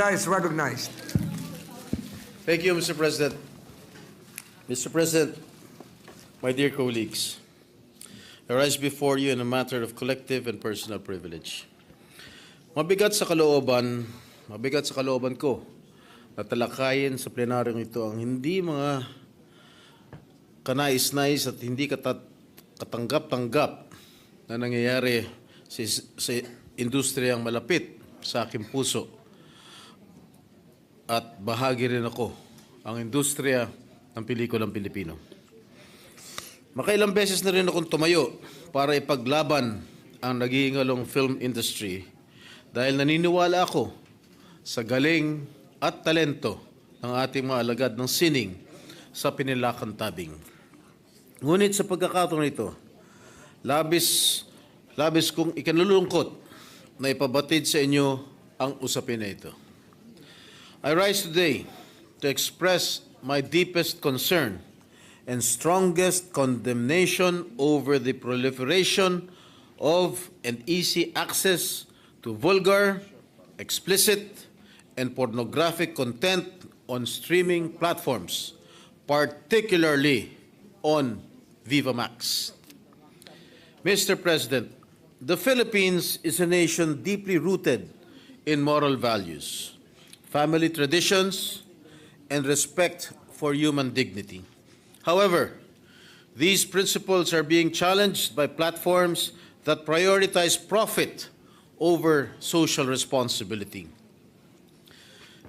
Estrada is recognized. Thank you, Mr. President. Mr. President, my dear colleagues, I rise before you in a matter of collective and personal privilege. Mabigat sa kalooban ko na talakayin sa plenaryong ito ang hindi mga kanais-nais at hindi katanggap-tanggap na nangyayari sa industriyang malapit sa aking puso. At bahagi rin ako ang industriya ng pelikulang Pilipino. Makailang beses na rin akong tumayo para ipaglaban ang nag-iingalong film industry dahil naniniwala ako sa galing at talento ng ating mga alagad ng sining sa pinilakan tabing. Ngunit sa pagkakataon ito, labis kong ikinalulungkot na ipabatid sa inyo ang usapin na ito. I rise today to express my deepest concern and strongest condemnation over the proliferation of and easy access to vulgar, explicit, and pornographic content on streaming platforms, particularly on Viva Max. Mr. President, the Philippines is a nation deeply rooted in moral values, family traditions, and respect for human dignity. However, these principles are being challenged by platforms that prioritize profit over social responsibility.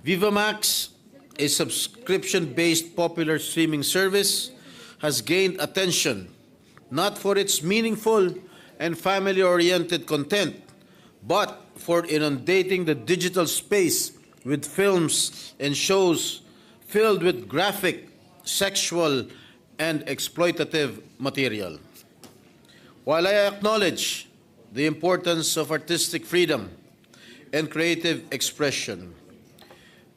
Viva Max, a subscription-based popular streaming service, has gained attention not for its meaningful and family-oriented content, but for inundating the digital space with films and shows filled with graphic, sexual, and exploitative material. While I acknowledge the importance of artistic freedom and creative expression,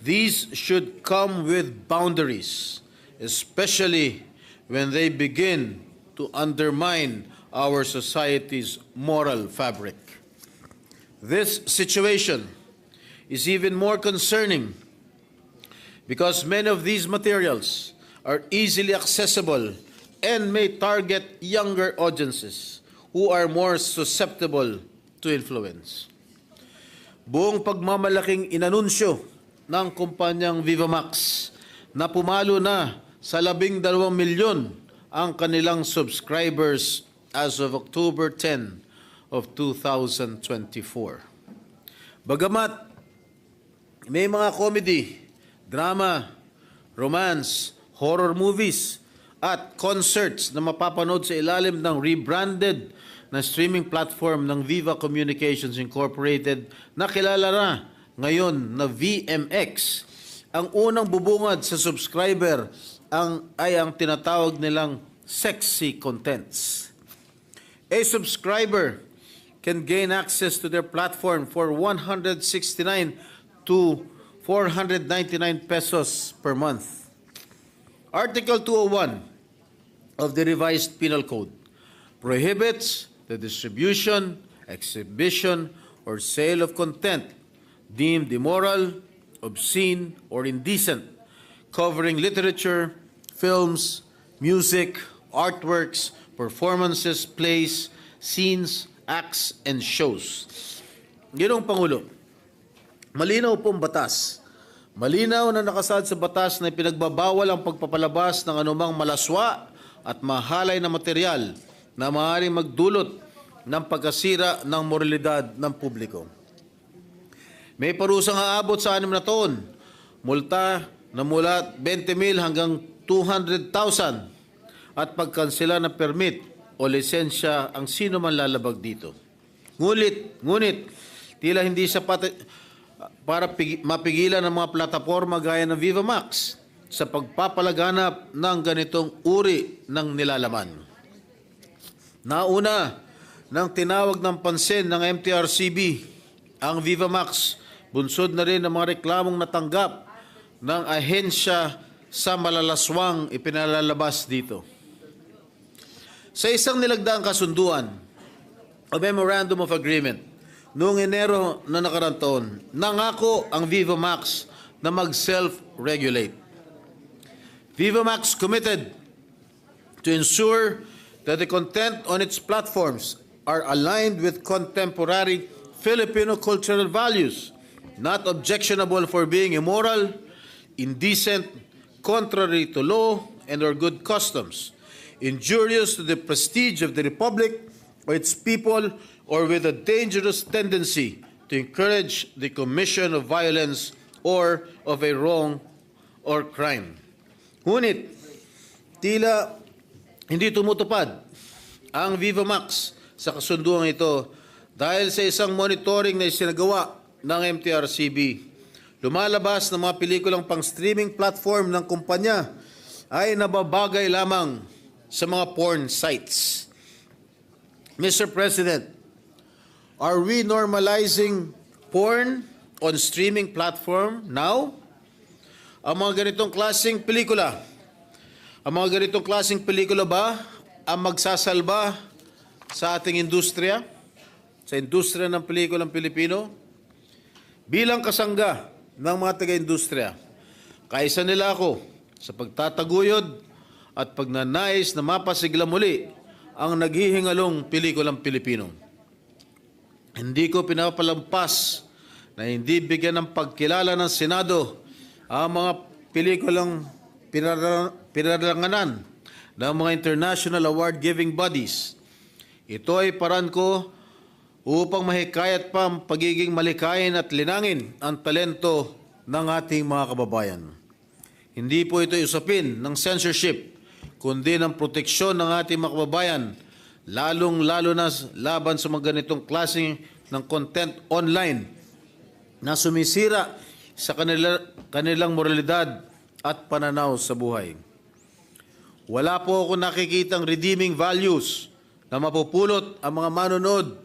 these should come with boundaries, especially when they begin to undermine our society's moral fabric. This situation is even more concerning because many of these materials are easily accessible and may target younger audiences who are more susceptible to influence. Buong pagmamalaking inanunsyo ng kumpanyang Viva Max na pumalo na sa 12 milyon ang kanilang subscribers as of October 10 of 2024. Bagamat may mga comedy, drama, romance, horror movies, at concerts na mapapanood sa ilalim ng rebranded na streaming platform ng Viva Communications Incorporated na kilala na ngayon na VMX, ang unang bubungad sa subscriber ay ang tinatawag nilang sexy contents. A subscriber can gain access to their platform for 169 to 499 pesos per month. Article 201 of the revised Penal Code prohibits the distribution, exhibition, or sale of content deemed immoral, obscene, or indecent, covering literature, films, music, artworks, performances, plays, scenes, acts, and shows. Ginong Pangulo, malinaw pong batas. Malinaw na nakasaad sa batas na pinagbabawal ang pagpapalabas ng anumang malaswa at mahalay na material na maaaring magdulot ng pagkasira ng moralidad ng publiko. May parusang aabot sa 6 na taon, multa na mula 20,000 hanggang 200,000 at pagkansela ng permit o lisensya ang sino man lalabag dito. Ngunit, tila hindi sapat para mapigilan ng mga plataporma gaya ng Viva Max sa pagpapalaganap ng ganitong uri ng nilalaman. Nauna nang tinawag ng pansin ng MTRCB ang Viva Max, bunsod na rin ang mga reklamong natanggap ng ahensya sa malalaswang ipinalalabas dito. Sa isang nilagdaang kasunduan o Memorandum of Agreement noong Enero na nakaraang taon, nangako ang Viva Max na mag-self-regulate. Viva Max committed to ensure that the content on its platforms are aligned with contemporary Filipino cultural values, not objectionable for being immoral, indecent, contrary to law and or good customs, injurious to the prestige of the Republic or its people, or with a dangerous tendency to encourage the commission of violence or of a wrong or crime. Ngunit, tila hindi tumutupad ang Viva Max sa kasunduang ito dahil sa isang monitoring na isinagawa ng MTRCB. Lumalabas na mga pelikulang pang-streaming platform ng kumpanya ay nababagay lamang sa mga porn sites. Mr. President, are we normalizing porn on streaming platform now? Ang mga ganitong klaseng pelikula, ba ang magsasalba sa ating industriya, sa industriya ng pelikulang Pilipino? Bilang kasangga ng mga taga-industriya, kaisa nila ako sa pagtataguyod at pagnanais na mapasigla muli ang naghihingalong pelikulang Pilipino. Hindi ko pinapalampas na hindi bigyan ng pagkilala ng Senado ang mga pelikulang pinaralanganan ng mga international award-giving bodies. Ito ay paraan ko upang mahikayat pa ang pagiging malikain at linangin ang talento ng ating mga kababayan. Hindi po ito usapin ng censorship, kundi ng proteksyon ng ating mga kababayan, lalong-lalo na laban sa mga ganitong klaseng ng content online na sumisira sa kanilang moralidad at pananaw sa buhay. Wala po ako nakikitang redeeming values na mapupulot ang mga manonood,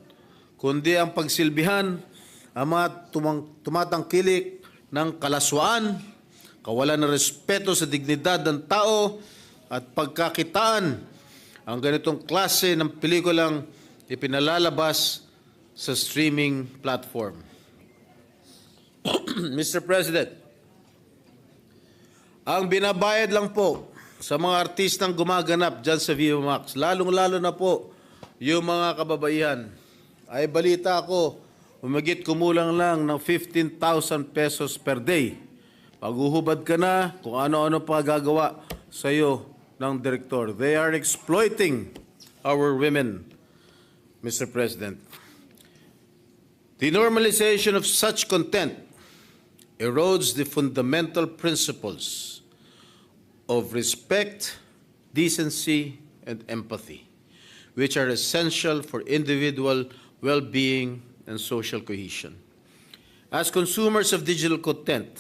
kundi ang pagsilbihan ang mga tumatangkilik ng kalaswaan, kawalan ng respeto sa dignidad ng tao at pagkakitaan ang ganitong klase ng pelikulang ipinalalabas sa streaming platform. Mr. President, ang binabayad lang po sa mga artistang gumaganap dyan sa Viva Max, lalong-lalo na po yung mga kababaihan, ay balita ko, umigit kumulang lang ng 15,000 pesos per day. Paghuhubad ka na kung ano-ano pa gagawa sa iyo ng direktor. They are exploiting our women, Mr. President. The normalization of such content erodes the fundamental principles of respect, decency, and empathy, which are essential for individual well-being and social cohesion. As consumers of digital content,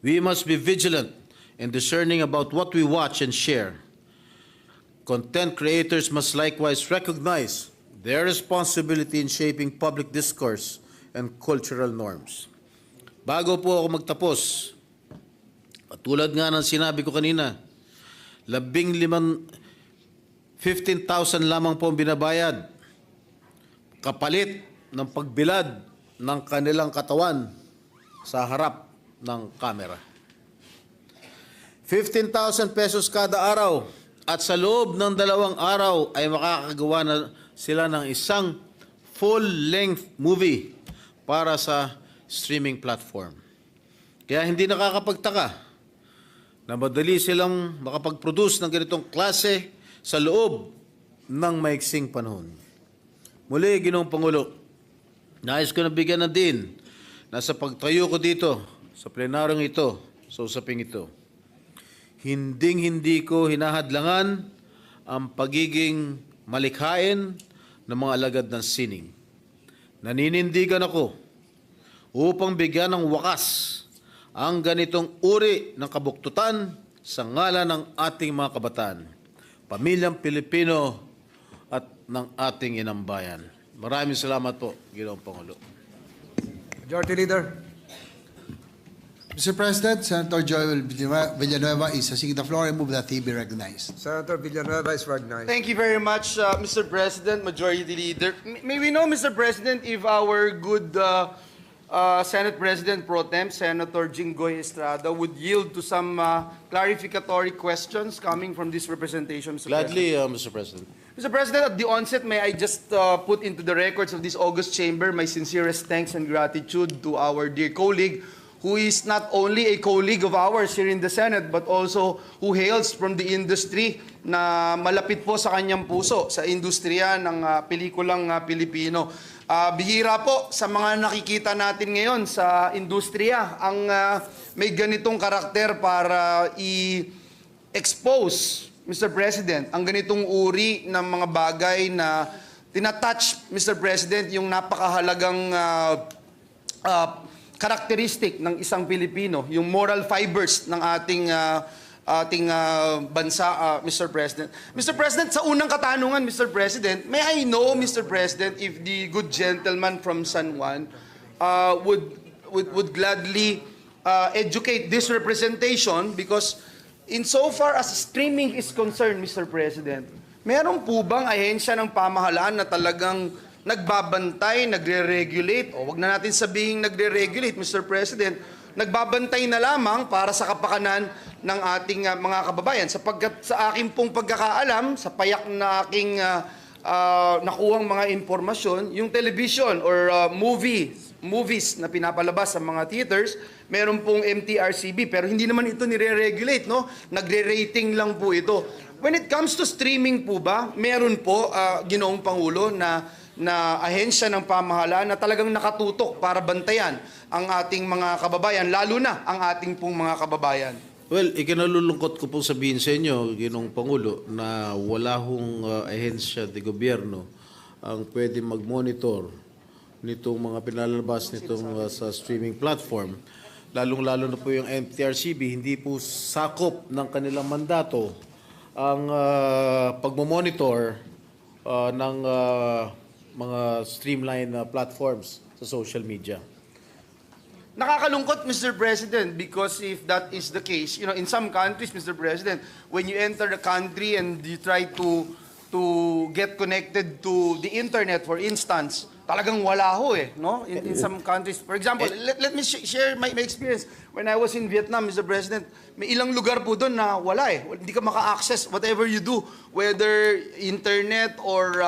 we must be vigilant and discerning about what we watch and share. Content creators must likewise recognize their responsibility in shaping public discourse and cultural norms. Bago po ako magtapos, tulad nga ng sinabi ko kanina, 15,000 lamang po ang binabayad kapalit ng pagbilad ng kanilang katawan sa harap ng kamera. 15,000 pesos kada araw at sa loob ng 2 araw ay makakagawa na sila ng isang full-length movie para sa streaming platform. Kaya hindi nakakapagtaka na madali silang makapag-produce ng ganitong klase sa loob ng maiksing panahon. Muli, Ginoong Pangulo, nais ko na bigyan ng din na sa pagtayo ko dito, sa plenaryong ito, sa usaping ito, hinding-hindi ko hinahadlangan ang pagiging malikhain ng mga alagad ng sining. Naninindigan ako upang bigyan ng wakas ang ganitong uri ng kabuktutan sa ngalan ng ating mga kabataan, pamilyang Pilipino at ng ating inambayan. Maraming salamat po, Ginoong Pangulo. Majority Leader. Mr. President, Senator Joel Villanueva is seeking the floor and move that he be recognized. Senator Villanueva is recognized. Thank you very much, Mr. President, Majority Leader. May we know, Mr. President, if our good Senate President Pro Tem, Senator Jinggoy Estrada, would yield to some clarificatory questions coming from this representation, Mr. Gladly, Mr. President. Mr. President, at the onset, may I just put into the records of this August chamber my sincerest thanks and gratitude to our dear colleague, who is not only a colleague of ours here in the Senate, but also who hails from the industry na malapit po sa kanyang puso, sa industriya ng pelikulang Pilipino. Bihira po sa mga nakikita natin ngayon sa industriya ang may ganitong karakter para i-expose, Mr. President, ang ganitong uri ng mga bagay na tinatouch, Mr. President, yung napakahalagang karakteristik ng isang Pilipino, yung moral fibers ng ating bansa, Mr. President. Mr. President, sa unang katanungan, Mr. President, may I know, Mr. President, if the good gentleman from San Juan would gladly educate this representation, because insofar as streaming is concerned, Mr. President, meron po bang ahensya ng pamahalaan na talagang nagbabantay, nagre-regulate, o wag na natin sabihing nagre-regulate, Mr. President, nagbabantay na lamang para sa kapakanan ng ating mga kababayan? Sapagkat sa aking pong pagkakaalam, sa payak na aking nakuhang mga impormasyon, yung television or movies na pinapalabas sa mga theaters, meron pong MTRCB, pero hindi naman ito nire-regulate, no? Nagre-rating lang po ito. When it comes to streaming po ba, meron po, Ginoong Pangulo, na ahensya ng pamahalaan na talagang nakatutok para bantayan ang ating mga kababayan, lalo na ang ating pong mga kababayan? Well, ikinalulungkot ko pong sabihin sa inyo, Ginoong Pangulo, na wala hong ahensya de gobyerno ang pwede mag-monitor nitong mga pinalalabas nitong sa streaming platform. Lalong-lalo na po yung MTRCB, hindi po sakop ng kanilang mandato ang pagmamonitor ng mga streamline platforms sa social media. Nakakalungkot, Mr. President, because if that is the case, you know, in some countries, Mr. President, when you enter the country and you try to get connected to the internet, for instance, talagang wala ho no? In some countries. For example, let me share my experience. When I was in Vietnam, Mr. President, may ilang lugar po doon na wala Hindi ka maka-access whatever you do, whether internet or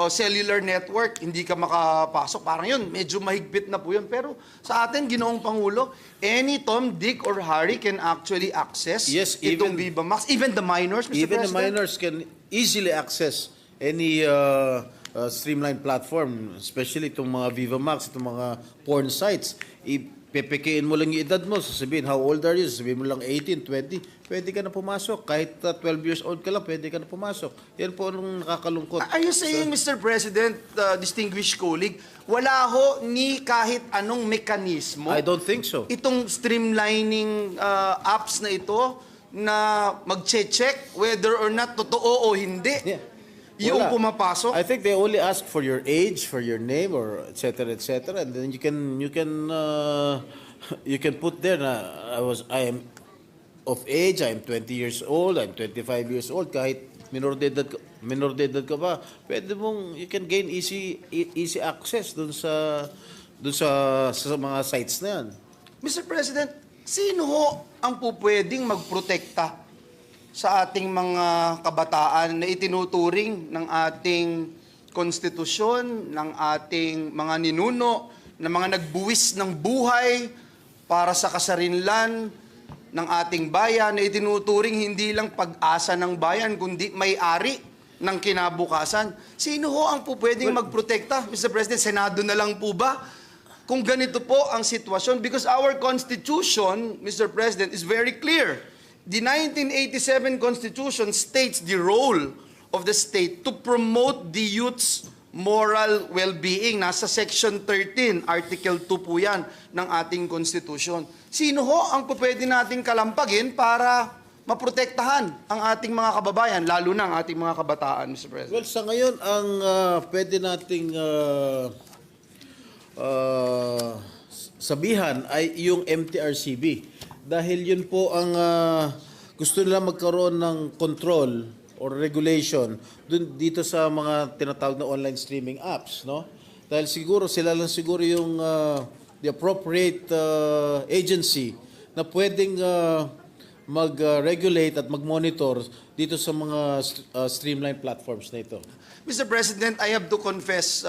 cellular network, hindi ka makapasok. Parang yun, medyo mahigpit na po yun. Pero sa atin, Ginoong Pangulo, any Tom, Dick, or Harry can actually access itong Viva Max. Even the minors, Mr. Even President? the minors can easily access any streamlined platform, especially itong mga Viva Max, itong mga porn sites. Ipepekein mo lang yung edad mo, sasabihin, how old are you? Sasabihin mo lang 18, 20, pwede ka na pumasok. Kahit 12 years old ka lang, pwede ka na pumasok. Yan po ang nakakalungkot. Are you saying, Mr. President, distinguished colleague, wala ho ni kahit anong mekanismo? I don't think so. Itong streamlining apps na ito na mag-check whether or not totoo o hindi. Yeah. Yung Wala. pumapasok. I think they only ask for your age, for your name, or etc. And then you can put there na I am of age, I am 20 years old, I am 25 years old. Kahit minor de edad ka pa, pwede mong you can gain easy access dun sa mga sites na yan. Mr. President, sino ho ang pupwedeng magprotekta sa ating mga kabataan na itinuturing ng ating konstitusyon, ng ating mga ninuno, ng mga nagbuwis ng buhay para sa kasarinlan ng ating bayan, na itinuturing hindi lang pag-asa ng bayan, kundi may-ari ng kinabukasan? Sino ho ang pupwedeng magprotekta? Mr. President, Senado na lang po ba? Kung ganito po ang sitwasyon, because our Constitution, Mr. President, is very clear. The 1987 Constitution states the role of the state to promote the youth's moral well-being. Nasa Section 13, Article 2 po yan ng ating Constitution. Sino ho ang pwede nating kalampagin para maprotektahan ang ating mga kababayan, lalo na ang ating mga kabataan, Mr. President? Well, sa ngayon, ang pwede nating sabihan ay yung MTRCB. Dahil yun po ang gusto nila magkaroon ng control or regulation dito sa mga tinatawag na online streaming apps, no? Dahil siguro sila lang siguro yung the appropriate agency na pwedeng mag-regulate at mag-monitor dito sa mga streamline platforms na ito. Mr. President, I have to confess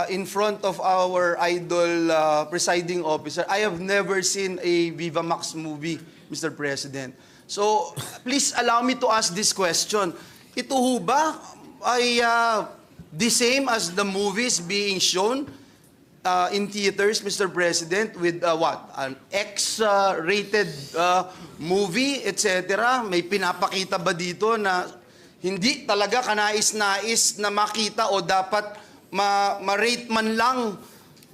in front of our idol presiding officer, I have never seen a Viva Max movie, Mr. President. So, please allow me to ask this question. Ito ho ba ay the same as the movies being shown in theaters, Mr. President, with what? An X-rated movie, etc.? May pinapakita ba dito na hindi talaga kanais-nais na makita o dapat ma-rate man lang?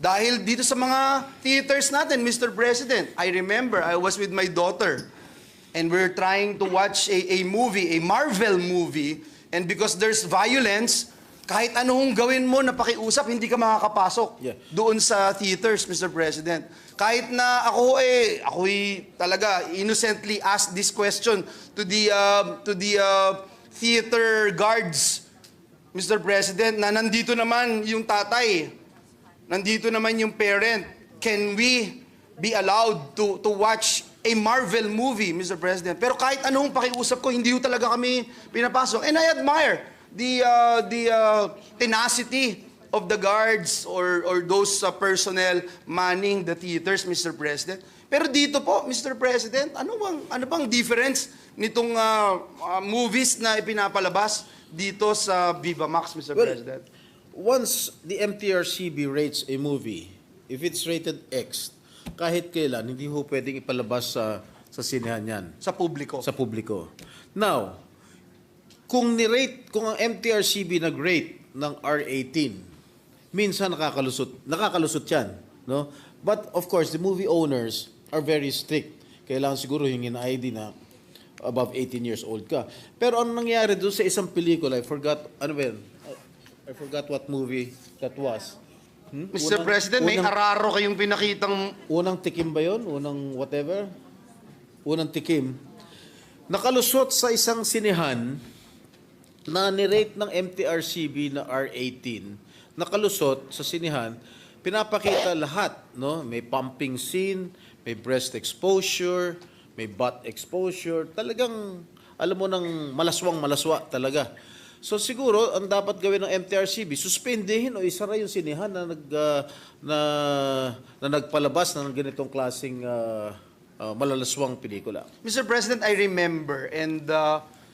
Dahil dito sa mga theaters natin, Mr. President, I remember I was with my daughter and we're trying to watch a movie, a Marvel movie, and because there's violence, kahit anong gawin mo na pakiusap, hindi ka makakapasok doon sa theaters, Mr. President. Kahit na ako'y talaga innocently asked this question to the theater guards, Mr. President, na nandito naman yung tatay, nandito naman yung parent. Can we be allowed to watch a Marvel movie, Mr. President? Pero kahit anong pakiusap ko, hindi ho talaga kami pinapasok. And I admire the tenacity of the guards or those personnel manning the theaters, Mr. President. Pero dito po, Mr. President, ano bang difference nitong movies na ipinapalabas dito sa Viva Max, Mr. President? Once the MTRCB rates a movie, if it's rated X, kahit kailan, hindi ho pwedeng ipalabas sa sinehan yan. Sa publiko. Sa publiko. Now, kung ang MTRCB nag-rate ng R18, minsan nakakalusot yan, no? But of course, the movie owners are very strict. Kailangan siguro hingin ID na above 18 years old ka. Pero ano nangyari doon sa isang pelikula, I forgot what movie that was. Mr. President, may araro kayong pinakitang... Unang tikim ba yun? Unang whatever? Unang tikim. Nakalusot sa isang sinehan na nirate ng MTRCB na R18. Nakalusot sa sinehan, pinapakita lahat, no? May pumping scene, may breast exposure, may butt exposure. Talagang, alam mo, nang malaswang-malaswa talaga. So siguro ang dapat gawin ng MTRCB, suspendehin o isara yung sinehan na nagpalabas ng ganitong klaseng malalaswang pelikula. Mr. President, I remember, and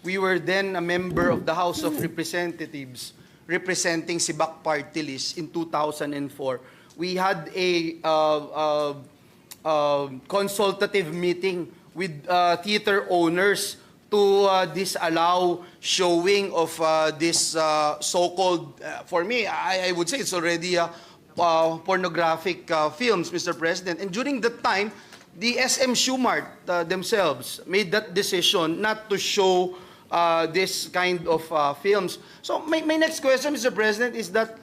we were then a member of the House of Representatives representing Sibak Party List in 2004. We had a consultative meeting with theater owners to disallow showing of this so-called, for me, I would say it's already pornographic films, Mr. President. And during that time, the SM Schumart themselves made that decision not to show this kind of films. So my next question, Mr. President, is that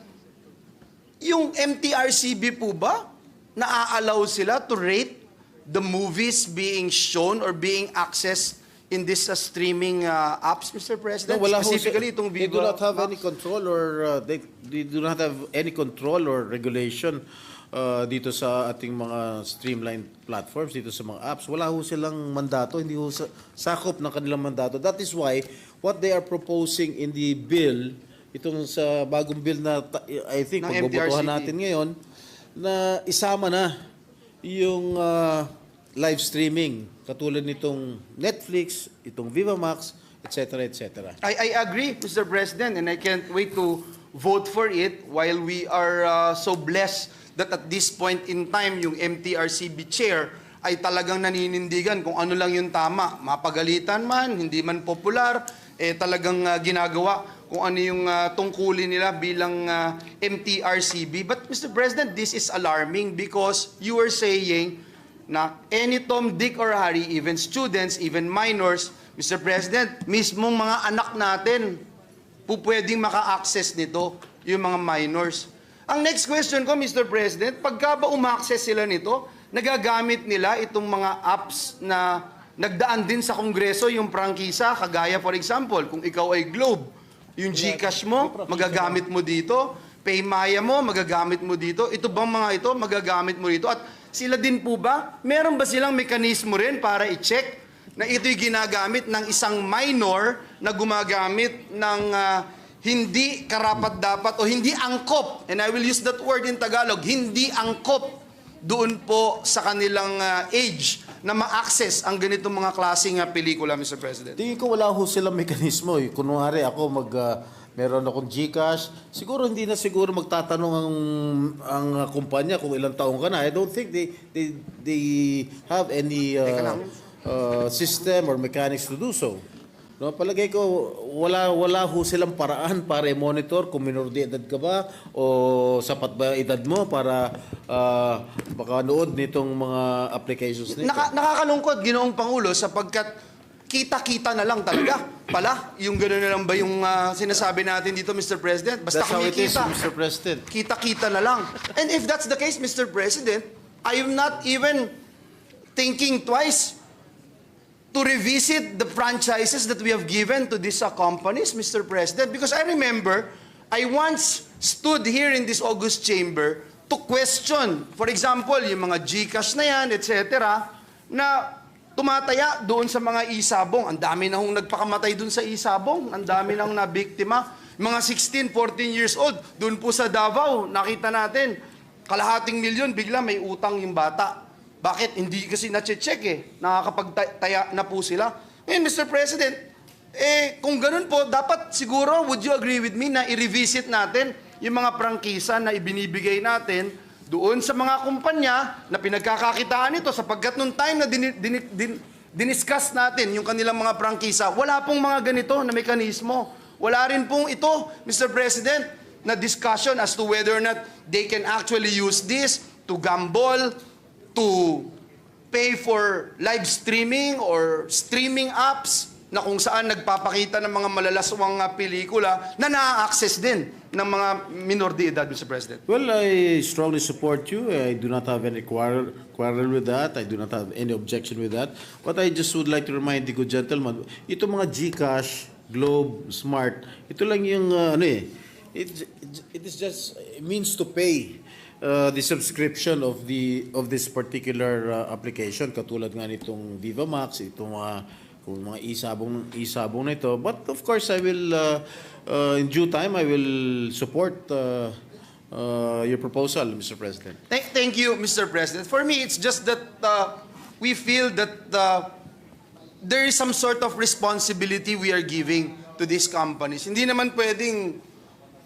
yung MTRCB po ba, naa-allow sila to rate the movies being shown or being accessed in this streaming apps, Mr. President? No, wala specifically itong they do Viva not have Max? any control or they do not have any control or regulation dito sa ating mga streamlined platforms, dito sa mga apps. Wala ho silang mandato, hindi ho sakop ng kanilang mandato. That is why what they are proposing in the bill, itong sa bagong bill na I think Ng pagbobotohan MTRCB. natin ngayon, na isama na yung live streaming katulad nitong Netflix, itong Viva Max, etc., etc. I agree, Mr. President, and I can't wait to vote for it while we are so blessed that at this point in time, yung MTRCB chair ay talagang naninindigan kung ano lang yung tama. Mapagalitan man, hindi man popular, talagang ginagawa kung ano yung tungkulin nila bilang MTRCB. But Mr. President, this is alarming because you are saying na any Tom, Dick, or Harry, even students, even minors, Mr. President, mismong mga anak natin, po pwedeng maka-access nito, yung mga minors. Ang next question ko, Mr. President, pagka ba umaccess sila nito, nagagamit nila itong mga apps na nagdaan din sa Kongreso, yung prangkisa, kagaya for example, kung ikaw ay Globe, yung GCash mo, magagamit mo dito, Paymaya mo, magagamit mo dito, ito bang mga ito, magagamit mo dito, at sila din po ba, meron ba silang mekanismo rin para i-check na ito'y ginagamit ng isang minor na gumagamit ng hindi karapat-dapat o hindi angkop, and I will use that word in Tagalog, hindi angkop doon po sa kanilang age na ma-access ang ganitong mga klaseng pelikula, Mr. President? Tingin ko wala ho silang mekanismo. Kunwari ako meron akong GCash, siguro hindi na siguro magtatanong ang kumpanya kung ilang taong ka na. I don't think they have any system or mechanics to do so. No, palagay ko wala ho silang paraan para i-monitor kung minor de edad ka ba o sapat ba edad mo para makanood nitong mga applications nito. Nakakalungkot, Ginoong Pangulo, sapagkat kita-kita na lang talaga pala. Yung gano'n na lang ba yung sinasabi natin dito, Mr. President? Basta That's how it is, kumikita. Mr. President. Kita-kita na lang. And if that's the case, Mr. President, I am not even thinking twice to revisit the franchises that we have given to these companies, Mr. President. Because I remember, I once stood here in this August chamber to question, for example, yung mga GCash na yan, etc., na tumataya doon sa mga isabong. Ang dami na hong nagpakamatay doon sa isabong. Ang dami nang nabiktima. Mga 16, 14 years old, doon po sa Davao, nakita natin, kalahating milyon, bigla may utang yung bata. Bakit? Hindi kasi na-check Nakakapagtaya na po sila. Ngayon, Mr. President, kung ganun po, dapat siguro, would you agree with me na i-revisit natin yung mga prangkisa na ibinibigay natin doon sa mga kumpanya na pinagkakakitaan ito sapagkat nung time na diniscuss natin yung kanilang mga prangkisa, wala pong mga ganito na mekanismo. Wala rin pong ito, Mr. President, na discussion as to whether or not they can actually use this to gamble, to pay for live streaming or streaming apps na kung saan nagpapakita ng mga malalaswang pelikula na na-access din ng mga minor de edad, Mr. President. Well, I strongly support you. I do not have any quarrel with that. I do not have any objection with that. But I just would like to remind the good gentleman, ito mga GCash, Globe, Smart, ito lang yung it is just means to pay the subscription of this particular application, katulad nga nitong Viva Max, itong kung mga isabong na ito. But of course, I will in due time I will support your proposal, Mr. President. Thank you, Mr. President. For me, it's just that we feel that there is some sort of responsibility we are giving to these companies. Hindi naman pwedeng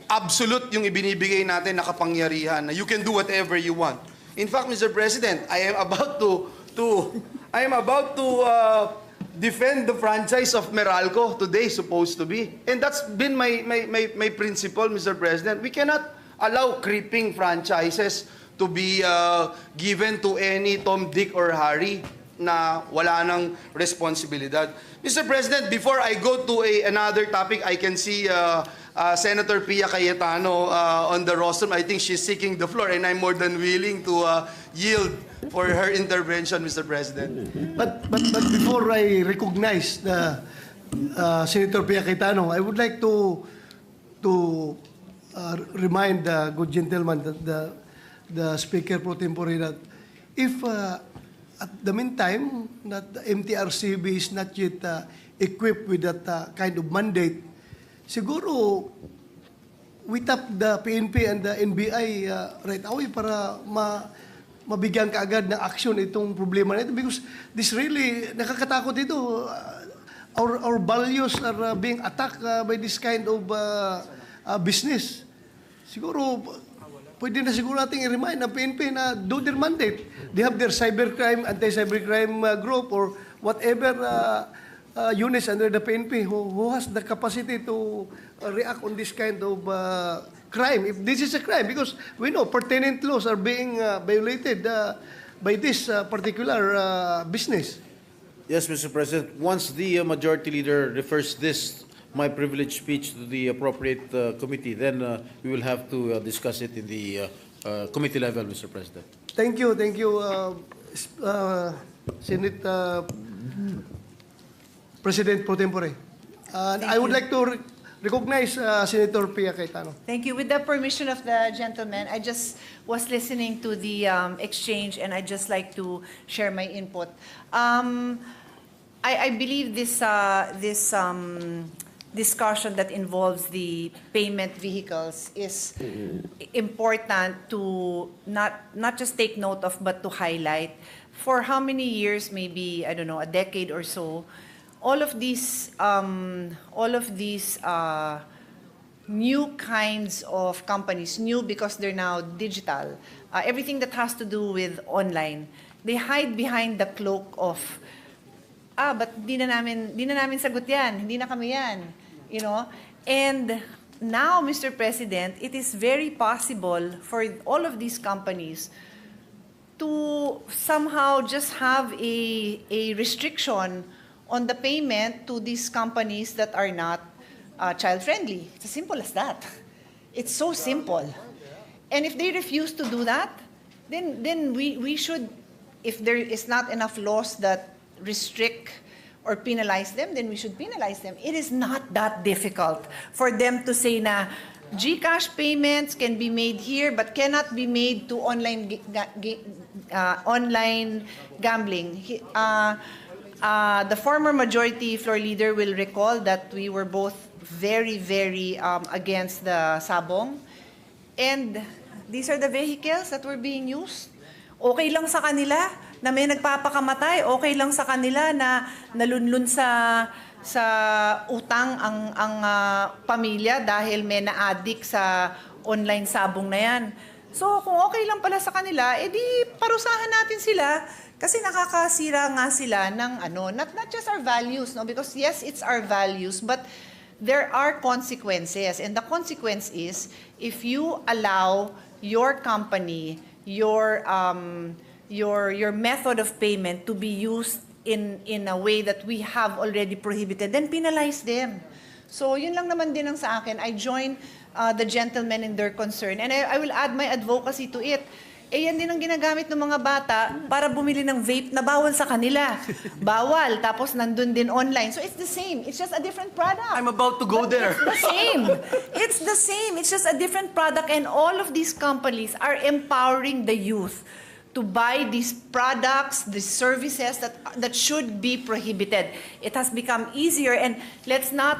absolute yung ibinibigay natin na kapangyarihan na you can do whatever you want. In fact, Mr. President, I am about to defend the franchise of Meralco today, supposed to be. And that's been my principle, Mr. President. We cannot allow creeping franchises to be given to any Tom, Dick, or Harry na wala ng responsibilidad. Mr. President, before I go to another topic, I can see Senator Pia Cayetano on the rostrum. I think she's seeking the floor, and I'm more than willing to yield for her intervention, Mr. President. But before I recognize the Senator Pia Cayetano, I would like to remind the good gentleman that the Speaker pro tempore that if at the meantime that the MTRCB is not yet equipped with that kind of mandate, siguro we tap the PNP and the NBI right away para mabigyan kaagad ng action itong problema na ito, because this really nakakatakot ito. Our values are being attacked by this kind of business. Siguro pwede na siguro natin i-remind ng PNP na do their mandate. They have their cybercrime, anti-cybercrime group or whatever units under the PNP who has the capacity to react on this kind of crime. If this is a crime, because we know pertinent laws are being violated by this particular business. Yes, Mr. President. Once the majority leader refers this my privileged speech to the appropriate committee, then we will have to discuss it in the committee level, Mr. President. Thank you, Senate President Pro Tempore. And I would like to recognize Senator Pia Cayetano. Thank you. With the permission of the gentleman, I just was listening to the exchange, and I'd just like to share my input. I believe this discussion that involves the payment vehicles is important to not just take note of, but to highlight. For how many years, maybe, I don't know, a decade or so, all of these new kinds of companies, new because they're now digital, everything that has to do with online, they hide behind the cloak of, but di na namin sagot yan, hindi na kami yan, you know? And now, Mr. President, it is very possible for all of these companies to somehow just have a restriction on the payment to these companies that are not child-friendly. It's as simple as that. It's so simple. And if they refuse to do that, then we should, if there is not enough laws that restrict or penalize them, then we should penalize them. It is not that difficult for them to say na GCash payments can be made here but cannot be made to online gambling. The former majority floor leader will recall that we were both very, very against the sabong. And these are the vehicles that were being used. Okay lang sa kanila na may nagpapakamatay. Okay lang sa kanila na nalunlun sa utang ang pamilya dahil may na-addict sa online sabong na yan. So kung okay lang pala sa kanila, edi parusahan natin sila kasi nakakasira nga sila ng not just our values, no? Because yes, it's our values, but there are consequences. And the consequence is if you allow your company, your method of payment to be used in a way that we have already prohibited, then penalize them. So yun lang naman din ang sa akin. I join the gentlemen in their concern. And I will add my advocacy to it. Yan din ang ginagamit ng mga bata para bumili ng vape na bawal sa kanila. Bawal. Tapos nandun din online. So it's the same. It's just a different product. I'm about to go But there. It's the same. It's the same. It's just a different product. And all of these companies are empowering the youth to buy these products, these services that should be prohibited. It has become easier, and let's not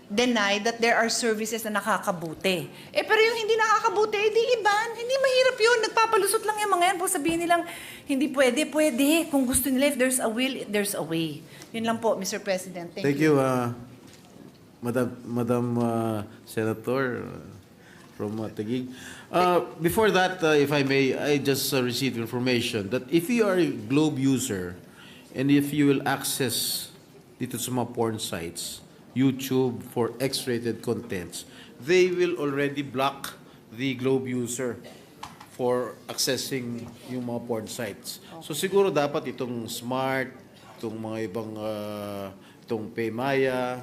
deny that there are services na nakakabuti. Pero yung hindi nakakabuti, di iban. Hindi mahirap yun. Nagpapalusot lang yung mga yan. Kung sabihin nilang, hindi pwede, pwede. Kung gusto nila, if there's a will, there's a way. Yun lang po, Mr. President. Thank you, Madam Senator from Taguig. Before that, if I may, I just received information that if you are a Globe user and if you will access dito sa mga porn sites, YouTube for X-rated contents, they will already block the Globe user for accessing yung mga porn sites. So siguro dapat itong Smart, itong mga ibang, itong Paymaya,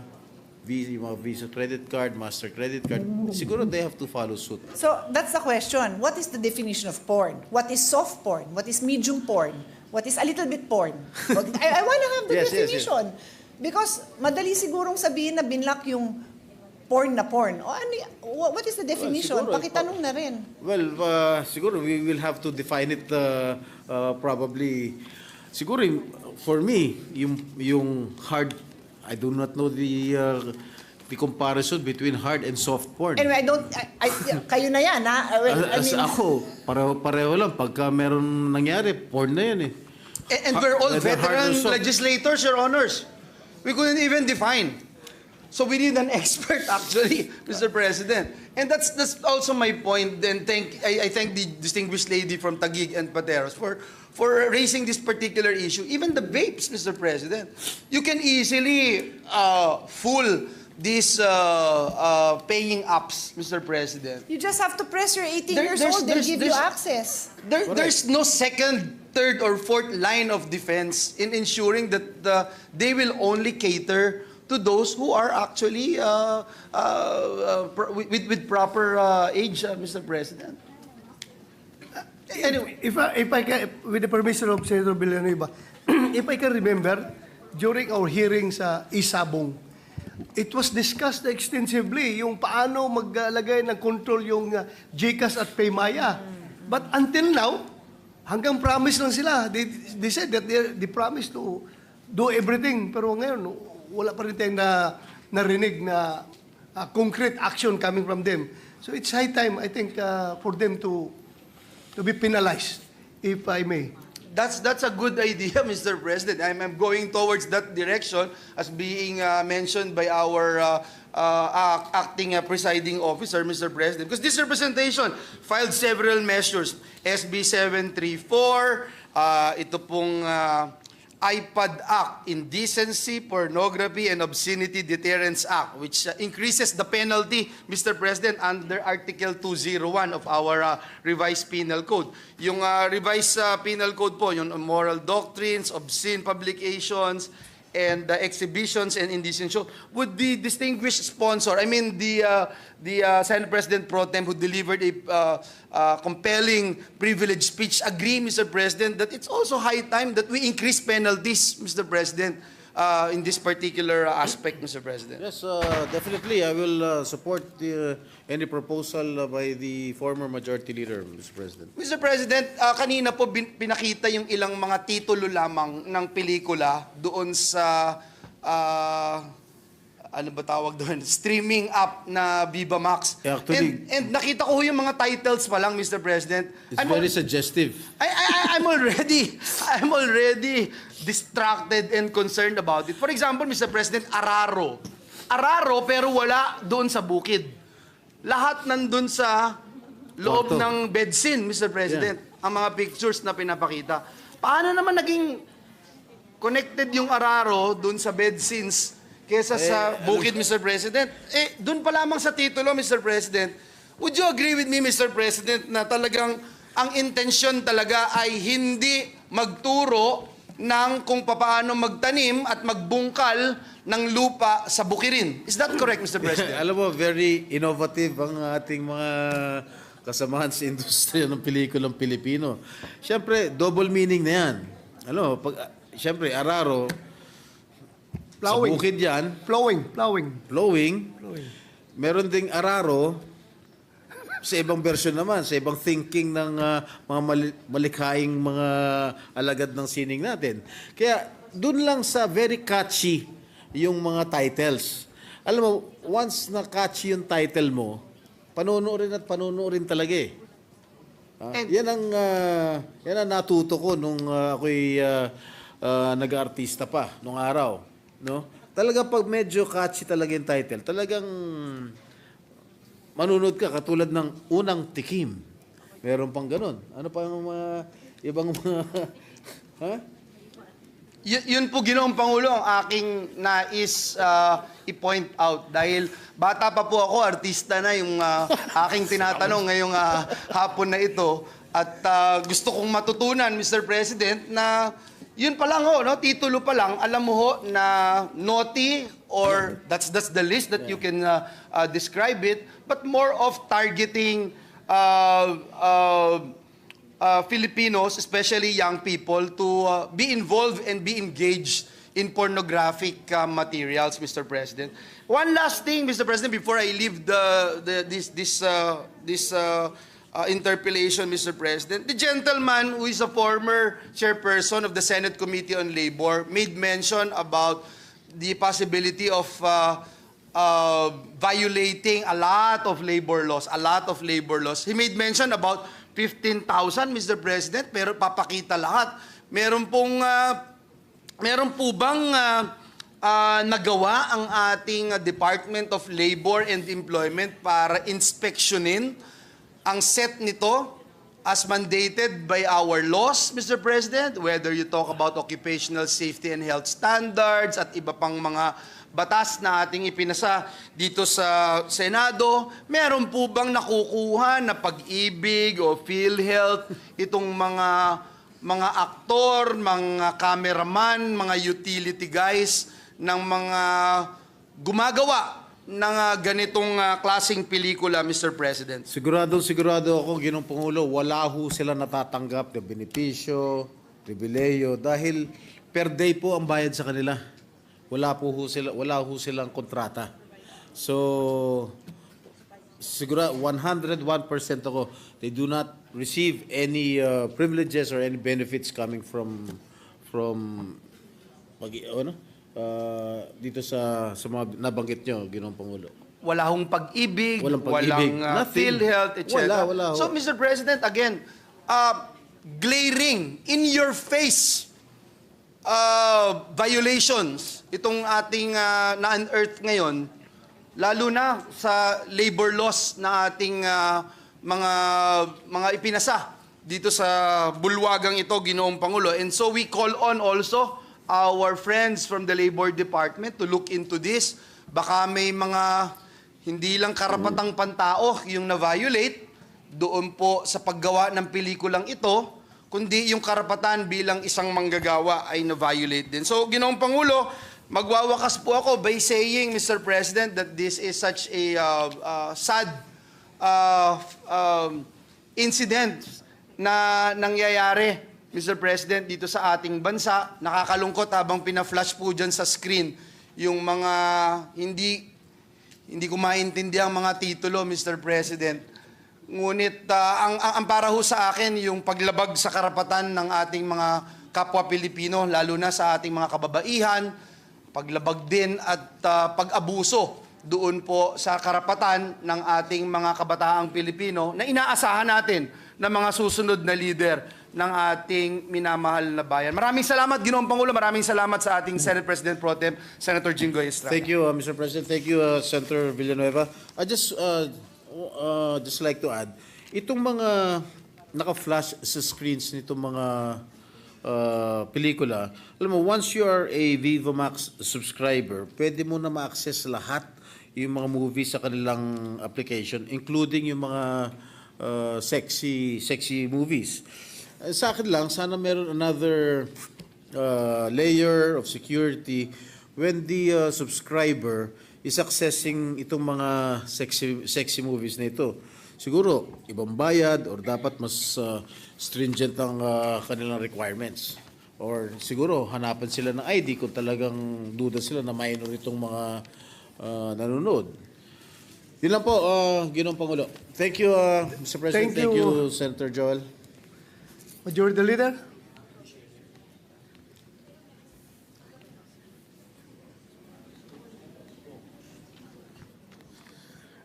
mga Visa credit card, Master credit card, siguro they have to follow suit. So that's the question. What is the definition of porn? What is soft porn? What is medium porn? What is a little bit porn? I want to have the Yes, yes, yes. definition. Because madali sigurong sabihin na binlock yung porn na porn. What is the definition? siguro, Pakitanong na rin. Well, siguro we will have to define it probably. Siguro for me, yung hard, I do not know the comparison between hard and soft porn. Anyway, kayo na yan, ha? Ako, pareho lang. Pagka meron nangyari, porn na yan eh. And we're all Whether hard or veteran soft. legislators, Your Honors. We couldn't even define. So we need an expert, actually, Mr. President. And that's also my point. Then I thank the distinguished lady from Taguig and Pateros for raising this particular issue. Even the vapes, Mr. President, you can easily fool these paying apps, Mr. President. You just have to press your 18 years There's- old, they'll there's- give you there's- access. There's no second third or fourth line of defense in ensuring that they will only cater to those who are actually with proper age, Mr. President. Anyway, If I can, with the permission of Senator Villanueva, if I can remember, during our hearing sa Isabong, it was discussed extensively yung paano maglagay ng control yung GCash at Paymaya. But until now, hanggang promise lang sila. They said that they promised to do everything. Pero ngayon, wala pa rin tayong narinig na concrete action coming from them. So it's high time, I think, for them to be penalized, if I may. that's a good idea, Mr. President. I'm going towards that direction as being mentioned by our acting presiding officer, Mr. President. Because this representation filed several measures. SB 734, ito pong iPad Act, Indecency, Pornography, and Obscenity Deterrence Act, which increases the penalty, Mr. President, under Article 201 of our revised penal code. Yung revised penal code po, yung moral doctrines, obscene publications, and exhibitions and indecency would the distinguished sponsor, I mean the Senate President Pro Tem who delivered a compelling privileged speech, agree, Mr. President, that it's also high time that we increase penalties, Mr. President, in this particular aspect, Mr. President. Yes, definitely. I will support any proposal by the former majority leader, Mr. President. Mr. President, kanina po pinakita yung ilang mga titulo lamang ng pelikula doon sa ano ba tawag doon? Streaming app na Viva Max. Yeah, actually, and nakita ko yung mga titles pa lang, Mr. President. It's very suggestive. I'm already distracted and concerned about it. For example, Mr. President, Araro. Araro pero wala doon sa bukid. Lahat nandun sa loob Kwarto. ng bed scene, Mr. President. Ang mga pictures na pinapakita. Paano naman naging connected yung Araro doon sa bed scenes kesa sa bukid, Mr. President? Doon pa lamang sa titulo, Mr. President, would you agree with me, Mr. President, na talagang ang intensyon talaga ay hindi magturo ng kung paano magtanim at magbungkal ng lupa sa bukirin? Is that correct, Mr. President? Alam mo, very innovative ang ating mga kasamahan sa industriya ng pelikulang Pilipino. Siyempre, double meaning na yan. Ano, siyempre, Araro, Plowing. sa bukid yan, Plowing. meron ding Araro, sa ibang version naman, sa ibang thinking ng mga malikhaing mga alagad ng sining natin. Kaya, dun lang sa very catchy yung mga titles. Alam mo, once na catchy yung title mo, panunuorin talaga eh. Yan ang natuto ko nung ako'y nag-artista pa nung araw, no? Talaga pag medyo catchy talaga yung title, talagang manunod ka katulad ng Unang Tikim. Meron pang ganun. Ano pa yung mga ibang mga ha? Yun po, Ginoong Pangulo, ang aking nais i-point out. Dahil bata pa po ako, artista na yung aking tinatanong ngayong hapon na ito. At gusto kong matutunan, Mr. President, na yun pa lang ho, no? Titulo pa lang, alam mo ho na naughty or that's the list that you can describe it, but more of targeting Filipinos, especially young people, to be involved and be engaged in pornographic materials, Mr. President. One last thing, Mr. President, before I leave this interpellation, Mr. President. The gentleman who is a former chairperson of the Senate Committee on Labor made mention about the possibility of violating a lot of labor laws. He made mention about 15,000, Mr. President, pero papakita lahat. Meron po bang nagawa ang ating Department of Labor and Employment para inspeksyonin ang set nito as mandated by our laws, Mr. President, whether you talk about occupational safety and health standards at iba pang mga batas na ating ipinasa dito sa Senado, meron po bang nakukuha na Pag-ibig o PhilHealth itong mga mga aktor, mga cameraman, mga utility guys ng mga gumagawa ng ganitong klaseng pelikula, Mr. President? Sigurado ako, Ginoong Pangulo, wala ho sila natatanggap na benepisyo, pribileyo, dahil per day po ang bayad sa kanila. Wala ho silang kontrata. So, siguro 101% ako, they do not receive any privileges or any benefits coming from dito sa mga nabanggit nyo, Ginoong Pangulo. Wala hong pag-ibig, Walang pag-ibig. walang Nothing. PhilHealth, etc. Wala ho. So, Mr. President, again, glaring, in your face violations itong ating na-unearth ngayon, lalo na sa labor laws na ating mga ipinasa dito sa bulwagang ito, Ginoong Pangulo. And so we call on also our friends from the Labor Department to look into this. Baka may mga hindi lang karapatang pantao yung na-violate doon po sa paggawa ng pelikulang ito, kundi yung karapatan bilang isang manggagawa ay na-violate din. So, Ginoong Pangulo, magwawakas po ako by saying, Mr. President, that this is such a sad incident na nangyayari, Mr. President, dito sa ating bansa. Nakakalungkot habang pina-flash po dyan sa screen yung mga hindi ko maintindihan ang mga titulo, Mr. President. Ngunit ang para ho sa akin yung paglabag sa karapatan ng ating mga kapwa Pilipino, lalo na sa ating mga kababaihan, paglabag din at pag-abuso doon po sa karapatan ng ating mga kabataang Pilipino na inaasahan natin na mga susunod na leader ng ating minamahal na bayan. Maraming salamat, Ginoong Pangulo. Maraming salamat sa ating Senate President Pro Tem, Senator Jinggoy Estrada. Thank you, Mr. President. Thank you, Senator Villanueva. I just like to add, itong mga naka-flash sa screens nitong mga pelikula, alam mo, once you are a Viva Max subscriber, pwede mo na ma-access lahat yung mga movies sa kanilang application, including yung mga sexy movies. Sa akin lang, sana meron another layer of security when the subscriber is accessing itong mga sexy movies na ito. Siguro, ibang bayad or dapat mas stringent ang kanilang requirements. Or siguro, hanapan sila ng ID kung talagang duda sila na minor itong mga nanonood. Yun lang po, Ginoong Pangulo. Thank you, Mr. President. Thank Thank you. you, Senator Joel. Majority Leader?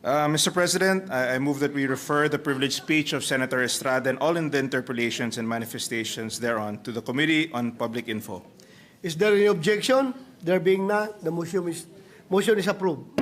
Mr. President, I move that we refer the privileged speech of Senator Estrada and all in the interpellations and manifestations thereon to the Committee on Public Info. Is there any objection? There being none, the motion is approved.